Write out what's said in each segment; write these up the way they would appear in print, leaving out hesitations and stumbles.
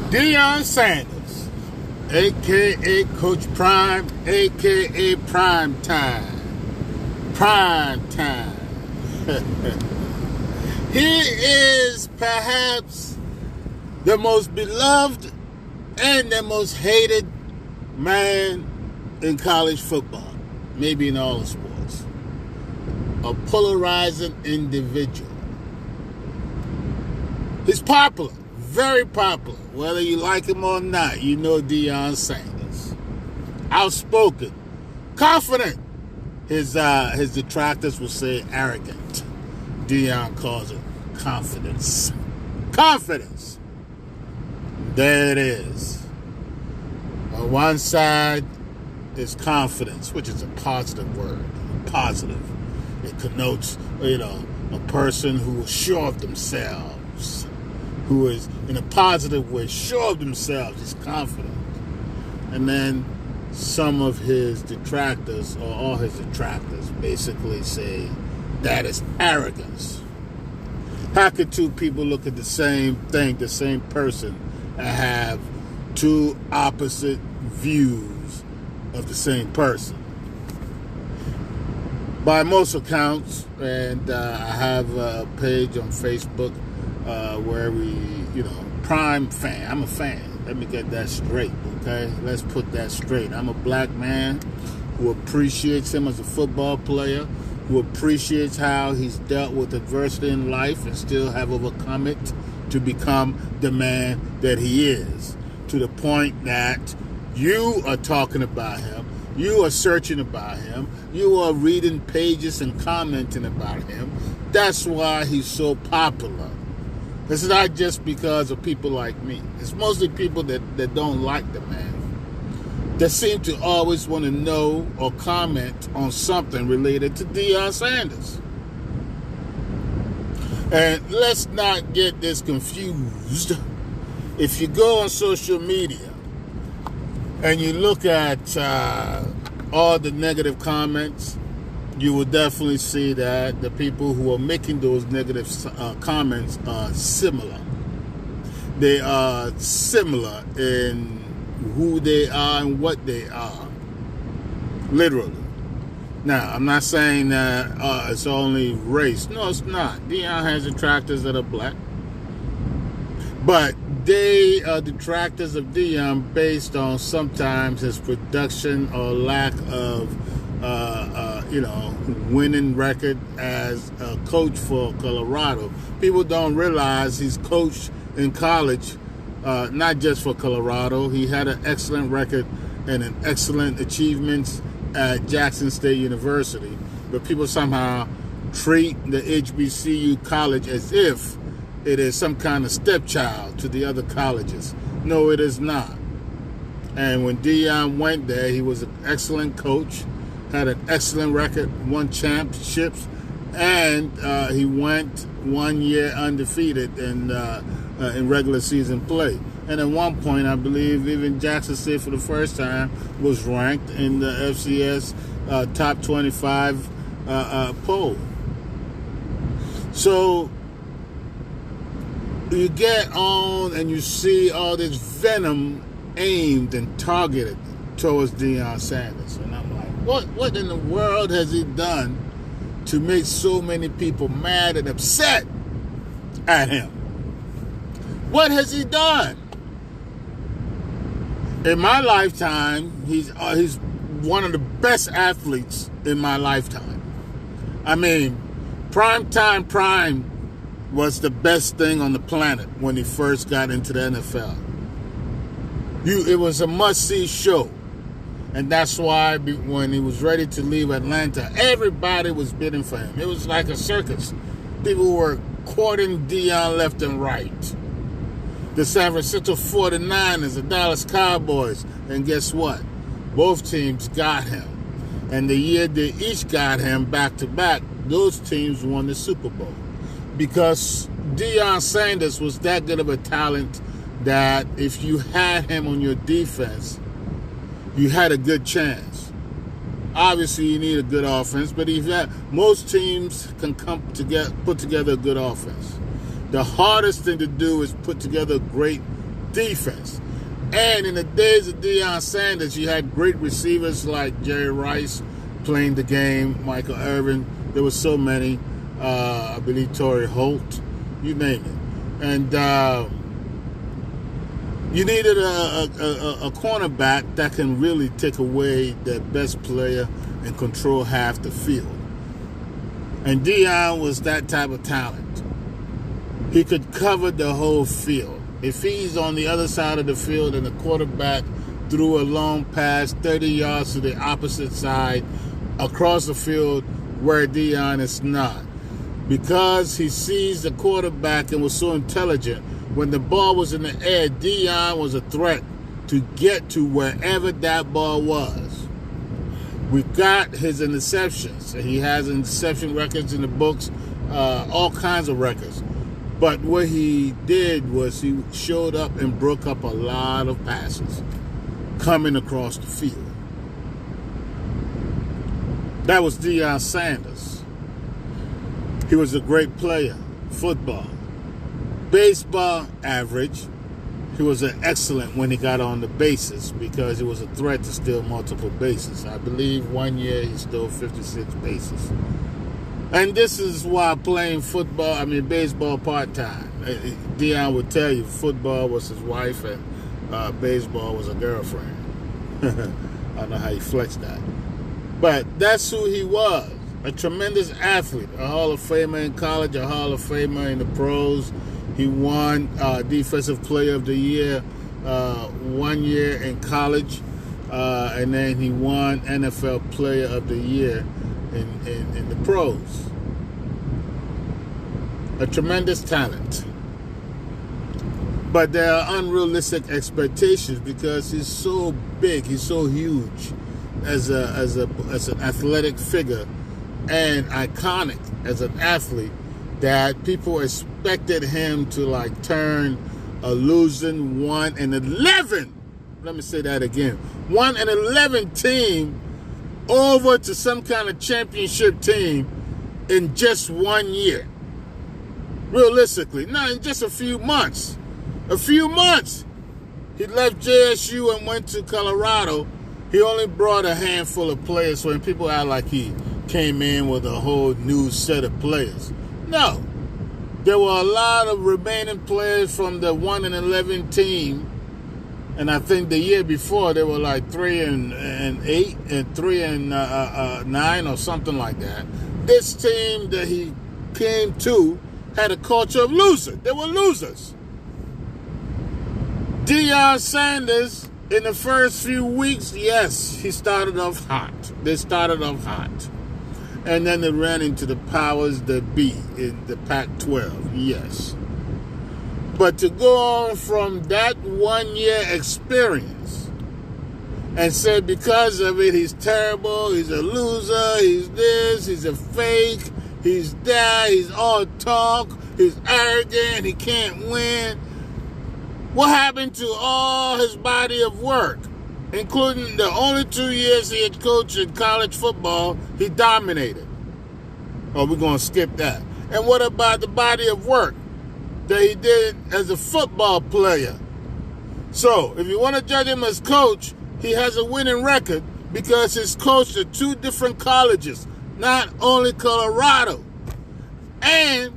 Deion Sanders, a.k.a. Coach Prime, a.k.a. Prime Time. Prime Time. He is perhaps the most beloved and the most hated man in college football, maybe in all the sports. A polarizing individual. He's popular, very popular. Whether you like him or not, you know Deion Sanders. Outspoken, confident. His detractors will say arrogant. Deion calls it confidence. Confidence. There it is. On one side is confidence, which is a positive word. Positive. It connotes, a person who is sure of themselves, who is in a positive way sure of themselves, is confident. And then some of his detractors, or all his detractors, basically say that is arrogance. How could two people look at the same thing, the same person, and have two opposite views of the same person? By most accounts, and I have a page on Facebook where Prime fan. I'm a fan. Let me get that straight, okay? Let's put that straight. I'm a black man who appreciates him as a football player, who appreciates how he's dealt with adversity in life and still have overcome it to become the man that he is, to the point that you are talking about him, you are searching about him, you are reading pages and commenting about him. That's why he's so popular. It's not just because of people like me. It's mostly people that don't like the man, that seem to always want to know or comment on something related to Deion Sanders. And let's not get this confused. If you go on social media and you look at all the negative comments, you will definitely see that the people who are making those negative comments are similar. They are similar in who they are and what they are. Literally. Now, I'm not saying that it's only race. No, it's not. Deion has detractors that are black. But they are detractors of Deion based on sometimes his production or lack of winning record as a coach for Colorado. People don't realize he's coached in college, not just for Colorado. He had an excellent record and an excellent achievements at Jackson State University. But people somehow treat the HBCU college as if it is some kind of stepchild to the other colleges. No, it is not. And when Deion went there, he was an excellent coach, had an excellent record, won championships, and he went 1 year undefeated in regular season play. And at one point, I believe even Jackson State for the first time was ranked in the FCS top 25 poll. So you get on and you see all this venom aimed and targeted towards Deion Sanders. And I'm like, what in the world has he done to make so many people mad and upset at him? What has he done? In my lifetime, he's one of the best athletes in my lifetime. I mean, Prime was the best thing on the planet when he first got into the NFL. It was a must-see show. And that's why when he was ready to leave Atlanta, everybody was bidding for him. It was like a circus. People were courting Deion left and right. The San Francisco 49ers, the Dallas Cowboys, and guess what? Both teams got him. And the year they each got him back-to-back, those teams won the Super Bowl. Because Deion Sanders was that good of a talent that if you had him on your defense, you had a good chance. Obviously, you need a good offense, but most teams can put together a good offense. The hardest thing to do is put together a great defense. And in the days of Deion Sanders, you had great receivers like Jerry Rice playing the game, Michael Irvin. There were so many. I believe Torrey Holt, you name it. And you needed a cornerback that can really take away the best player and control half the field. And Deion was that type of talent. He could cover the whole field. If he's on the other side of the field and the quarterback threw a long pass 30 yards to the opposite side across the field where Deion is not, because he sees the quarterback and was so intelligent, when the ball was in the air, Deion was a threat to get to wherever that ball was. We got his interceptions. He has interception records in the books, all kinds of records. But what he did was he showed up and broke up a lot of passes coming across the field. That was Deion Sanders. He was a great player. Football. Baseball, average. He was an excellent when he got on the bases because it was a threat to steal multiple bases. I believe one year he stole 56 bases. And this is why playing baseball part-time. Deion would tell you football was his wife and baseball was a girlfriend. I don't know how he flexed that. But that's who he was. A tremendous athlete. A Hall of Famer in college, a Hall of Famer in the pros. He won Defensive Player of the Year 1 year in college. And then he won NFL Player of the Year in the pros. A tremendous talent. But there are unrealistic expectations because he's so big, he's so huge as an athletic figure and iconic as an athlete that people expected him to turn a losing 1-11. Let me say that again. 1-11 team over to some kind of championship team in just 1 year. Realistically, not in just a few months. A few months. He left JSU and went to Colorado. He only brought a handful of players, so when people act like he came in with a whole new set of players. No. There were a lot of remaining players from the 1-11 team. And I think the year before they were 3-8 and 3-9 or something like that. This team that he came to had a culture of losers. They were losers. Deion Sanders, in the first few weeks, yes, he started off hot. They started off hot. And then they ran into the powers that be in the Pac-12, yes. But to go on from that 1 year experience and say because of it he's terrible, he's a loser, he's this, he's a fake, he's that, he's all talk, he's arrogant, he can't win. What happened to all his body of work, including the only 2 years he had coached in college football, he dominated? Oh, we're going to skip that. And what about the body of work that he did as a football player? So, if you want to judge him as coach, he has a winning record because he's coached at 2 different colleges, not only Colorado. And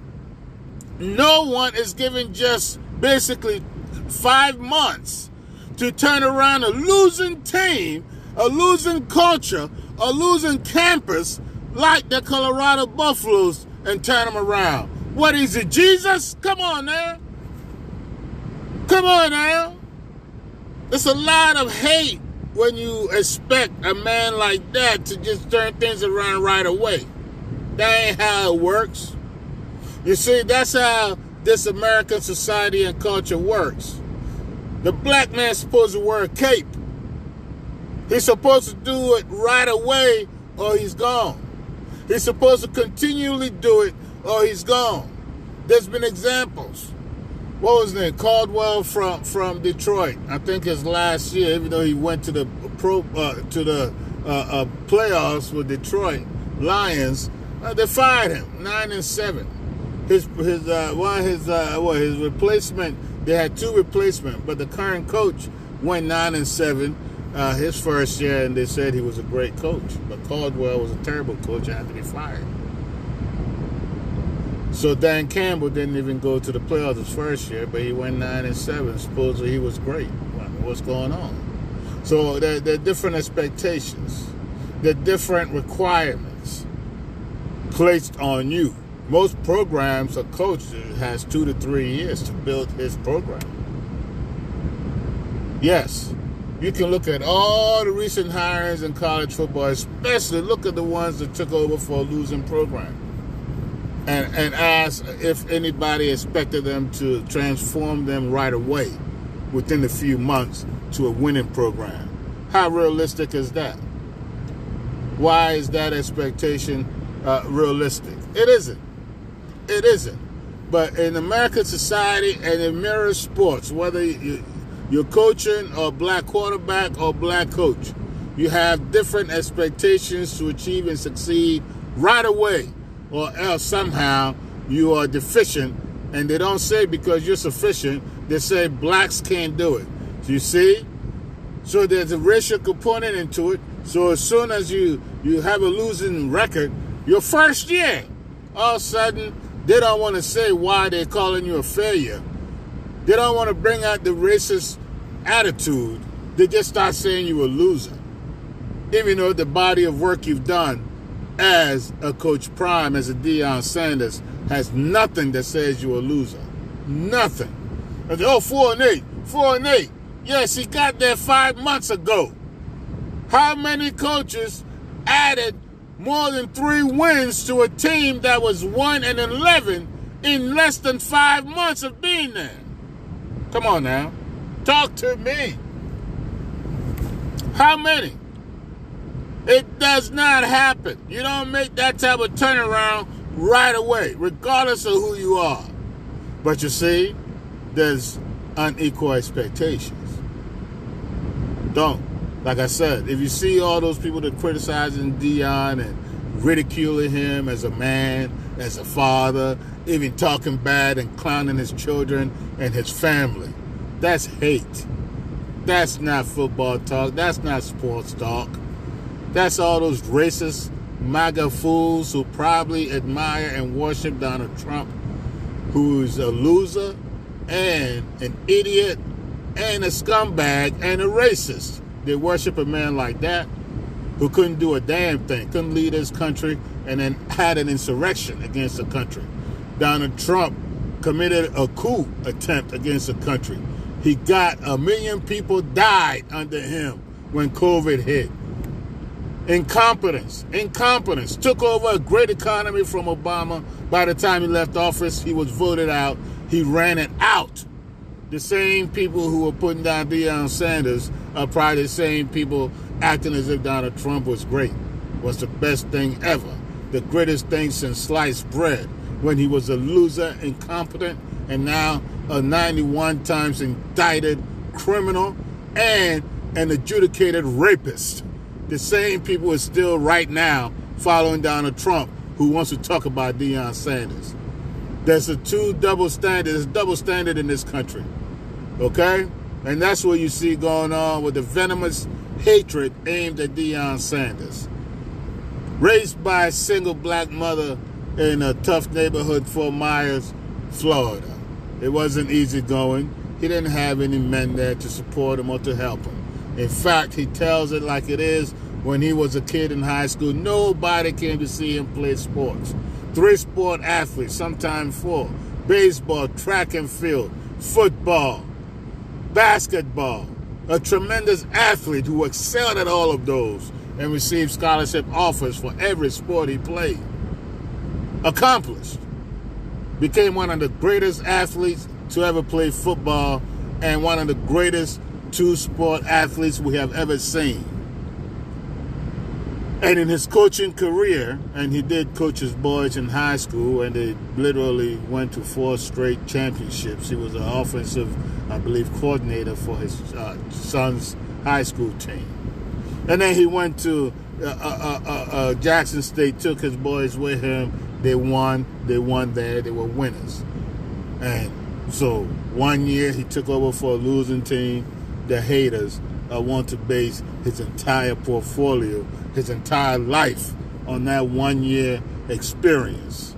no one is given just basically 5 months to turn around a losing team, a losing culture, a losing campus like the Colorado Buffaloes and turn them around. What is it, Jesus? Come on now. Come on now. There's a lot of hate when you expect a man like that to just turn things around right away. That ain't how it works. You see, that's how this American society and culture works. The black man's supposed to wear a cape. He's supposed to do it right away or he's gone. He's supposed to continually do it or he's gone. There's been examples. What was his name? Caldwell from Detroit. I think his last year, even though he went to the playoffs with Detroit Lions, they fired him 9-7. his replacement. They had two replacements, but the current coach went 9-7 his first year, and they said he was a great coach. But Caldwell was a terrible coach and had to be fired. So Dan Campbell didn't even go to the playoffs his first year, but he went 9-7. Supposedly he was great. What's going on? So there are different expectations. There are different requirements placed on you. Most programs, a coach has 2 to 3 years to build his program. Yes, you can look at all the recent hirings in college football, especially look at the ones that took over for a losing program, and ask if anybody expected them to transform them right away within a few months to a winning program. How realistic is that? Why is that expectation realistic? It isn't. It isn't. But in American society and in mirror sports, whether you're coaching or black quarterback or black coach, you have different expectations to achieve and succeed right away, or else somehow you are deficient. And they don't say because you're sufficient, they say blacks can't do it. So you see? So there's a racial component into it. So as soon as you have a losing record, your first year, all of a sudden, they don't want to say why they're calling you a failure. They don't want to bring out the racist attitude. They just start saying you're a loser. Even though the body of work you've done as a Coach Prime, as a Deion Sanders, has nothing that says you're a loser. Nothing. And they, 4-8, 4-8. Yes, he got there 5 months ago. How many coaches added more than 3 wins to a team that was 1-11 in less than 5 months of being there? Come on now. Talk to me. How many? It does not happen. You don't make that type of turnaround right away, regardless of who you are. But you see, there's unequal expectations. Don't. Like I said, if you see all those people that criticizing Deion and ridiculing him as a man, as a father, even talking bad and clowning his children and his family, that's hate. That's not football talk. That's not sports talk. That's all those racist MAGA fools who probably admire and worship Donald Trump, who's a loser and an idiot and a scumbag and a racist. They worship a man like that who couldn't do a damn thing, couldn't lead his country, and then had an insurrection against the country. Donald Trump committed a coup attempt against the country. He got 1 million people died under him when COVID hit. Incompetence. Took over a great economy from Obama. By the time he left office, he was voted out. He ran it out. The same people who were putting down Deion Sanders are probably the same people acting as if Donald Trump was great, was the best thing ever, the greatest thing since sliced bread, when he was a loser, incompetent, and now a 91 times indicted criminal and an adjudicated rapist. The same people are still right now following Donald Trump, who wants to talk about Deion Sanders. There's a double standard. There's a double standard in this country. Okay? And that's what you see going on with the venomous hatred aimed at Deion Sanders. Raised by a single black mother in a tough neighborhood, Fort Myers, Florida. It wasn't easy going. He didn't have any men there to support him or to help him. In fact, he tells it like it is. When he was a kid in high school, nobody came to see him play sports. 3 sport athletes, sometimes 4. Baseball, track and field, football, basketball. A tremendous athlete who excelled at all of those and received scholarship offers for every sport he played. Accomplished. Became one of the greatest athletes to ever play football and one of the greatest 2-sport athletes we have ever seen. And in his coaching career, and he did coach his boys in high school, and they literally went to 4 straight championships. He was an offensive, I believe, coordinator for his son's high school team. And then he went to Jackson State, took his boys with him, They won there. They were winners. And so 1 year he took over for a losing team. The haters want to base his entire portfolio, his entire life on that 1 year experience.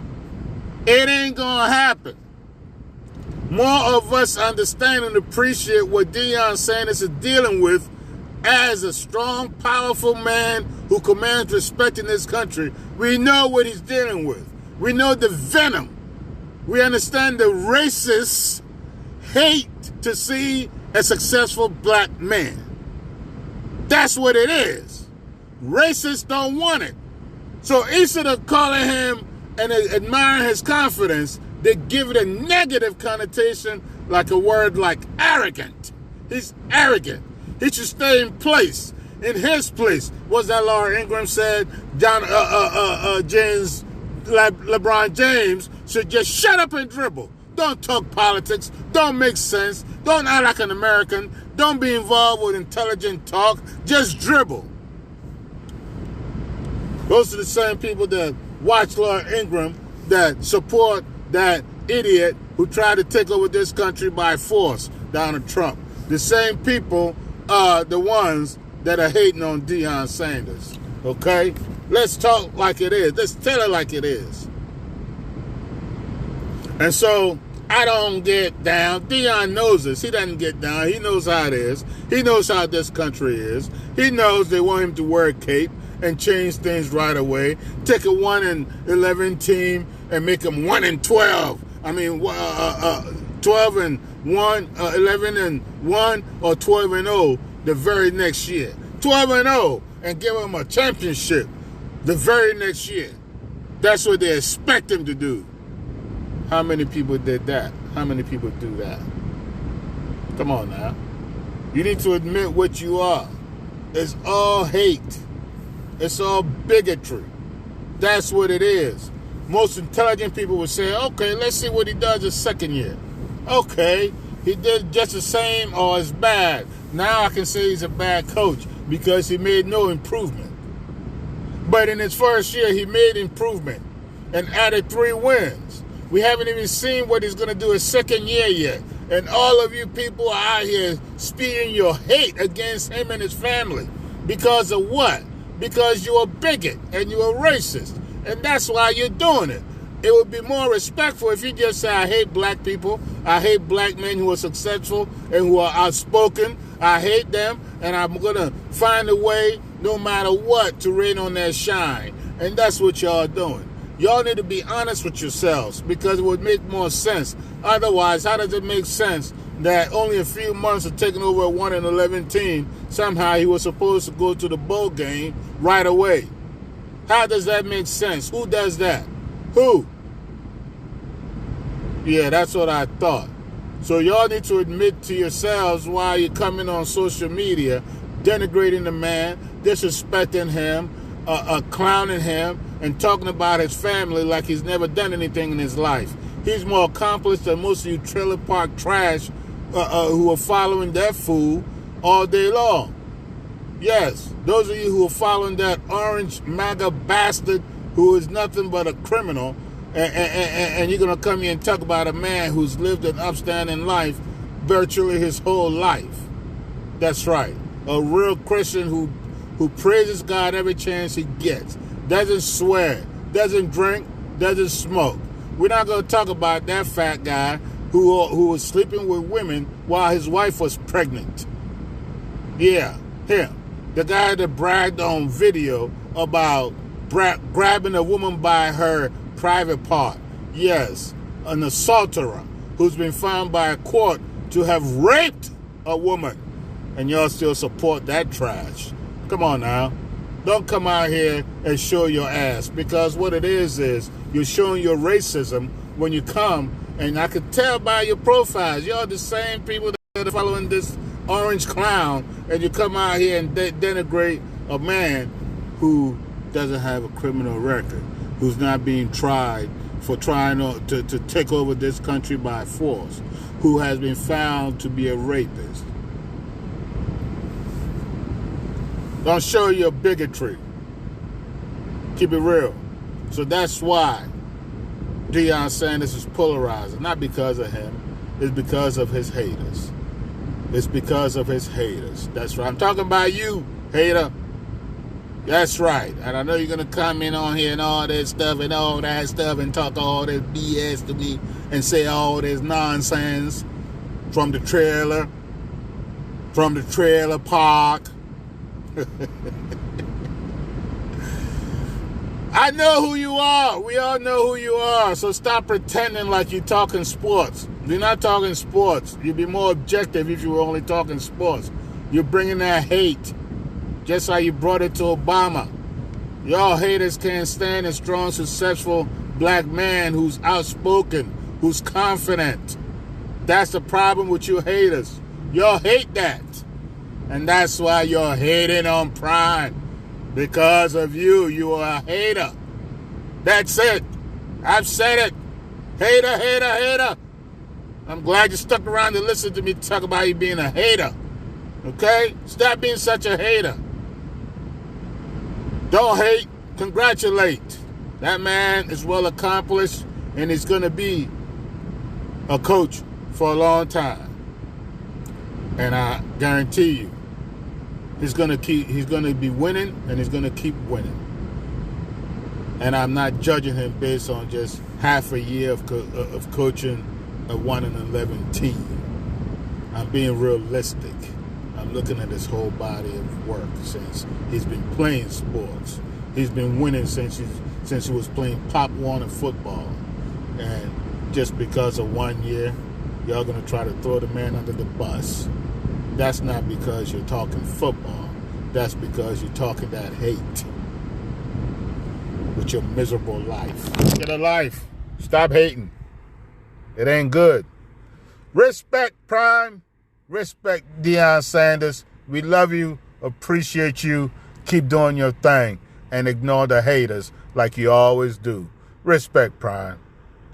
It ain't gonna happen. More of us understand and appreciate what Deion Sanders is dealing with as a strong, powerful man who commands respect in this country. We know what he's dealing with. We know the venom. We understand the racists hate to see a successful black man. That's what it is. Racists don't want it. So instead of calling him and admiring his confidence, they give it a negative connotation, like a word like arrogant. He's arrogant. He should stay in place, in his place. What's that Laura Ingraham said? LeBron James should just shut up and dribble. Don't talk politics. Don't make sense. Don't act like an American. Don't be involved with intelligent talk. Just dribble. Those are the same people that watch Laura Ingraham, that support that idiot who tried to take over this country by force, Donald Trump. The same people are the ones that are hating on Deion Sanders. Okay? Let's talk like it is. Let's tell it like it is. And so I don't get down. Deion knows this. He doesn't get down. He knows how it is. He knows how this country is. He knows they want him to wear a cape and change things right away. Take a 1-11 team and make them 1-12. I mean, 12-1, 11-1, or 12-0 the very next year. 12-0 and give them a championship the very next year. That's what they expect him to do. How many people did that? How many people do that? Come on now. You need to admit what you are. It's all hate. It's all bigotry. That's what it is. Most intelligent people would say, okay, let's see what he does the second year. Okay, he did just the same or as bad. Now I can say he's a bad coach because he made no improvement. But in his first year, he made improvement and added 3 wins. We haven't even seen what he's going to do his second year yet. And all of you people are out here spewing your hate against him and his family. Because of what? Because you're a bigot and you're a racist. And that's why you're doing it. It would be more respectful if you just say, I hate black people. I hate black men who are successful and who are outspoken. I hate them, and I'm going to find a way, no matter what, to rain on their shine. And that's what y'all are doing. Y'all need to be honest with yourselves, because it would make more sense. Otherwise, how does it make sense that only a few months of taking over a 1-11 team, somehow he was supposed to go to the bowl game right away? How does that make sense? Who does that? Who? Yeah, that's what I thought. So y'all need to admit to yourselves why you're coming on social media, denigrating the man, disrespecting him, clowning him, and talking about his family like he's never done anything in his life. He's more accomplished than most of you trailer park trash who are following that fool all day long. Yes, those of you who are following that orange MAGA bastard who is nothing but a criminal, and you're going to come here and talk about a man who's lived an upstanding life virtually his whole life. That's right. A real Christian who praises God every chance he gets. Doesn't swear, doesn't drink, doesn't smoke. We're not going to talk about that fat guy who was sleeping with women while his wife was pregnant. Yeah, him. The guy that bragged on video about grabbing a woman by her private part. Yes, an assaulter who's been found by a court to have raped a woman. And y'all still support that trash. Come on now. Don't come out here and show your ass, because what it is you're showing your racism when you come, and I could tell by your profiles, y'all the same people that are following this orange clown, and you come out here and denigrate a man who doesn't have a criminal record, who's not being tried for trying to take over this country by force, who has been found to be a rapist. Don't show your bigotry. Keep it real. So that's why Deion Sanders is polarizing. Not because of him. It's because of his haters. It's because of his haters. That's right. I'm talking about you, hater. That's right. And I know you're going to comment on here and all this stuff and all that stuff and talk all this BS to me and say all this nonsense from the trailer park. I know who you are. We all know who you are. So stop pretending like you're talking sports. You're not talking sports. You'd be more objective if you were only talking sports. You're bringing that hate. Just like you brought it to Obama. Y'all haters can't stand a strong, successful black man who's outspoken, who's confident. That's the problem with you haters. Y'all hate that. And that's why you're hating on Prime. Because of you. You are a hater. That's it. I've said it. Hater, hater, hater. I'm glad you stuck around to listen to me talk about you being a hater. Okay? Stop being such a hater. Don't hate, congratulate. That man is well accomplished and he's going to be a coach for a long time. And I guarantee you, he's going to be winning and he's going to keep winning. And I'm not judging him based on just half a year of coaching a 1-11 team. I'm being realistic. I'm looking at his whole body of work since he's been playing sports. He's been winning since he was playing Pop Warner football. And just because of 1 year, y'all going to try to throw the man under the bus. That's not because you're talking football. That's because you're talking that hate with your miserable life. Get a life. Stop hating. It ain't good. Respect, Prime. Respect, Deion Sanders. We love you, appreciate you. Keep doing your thing and ignore the haters like you always do. Respect, Prime.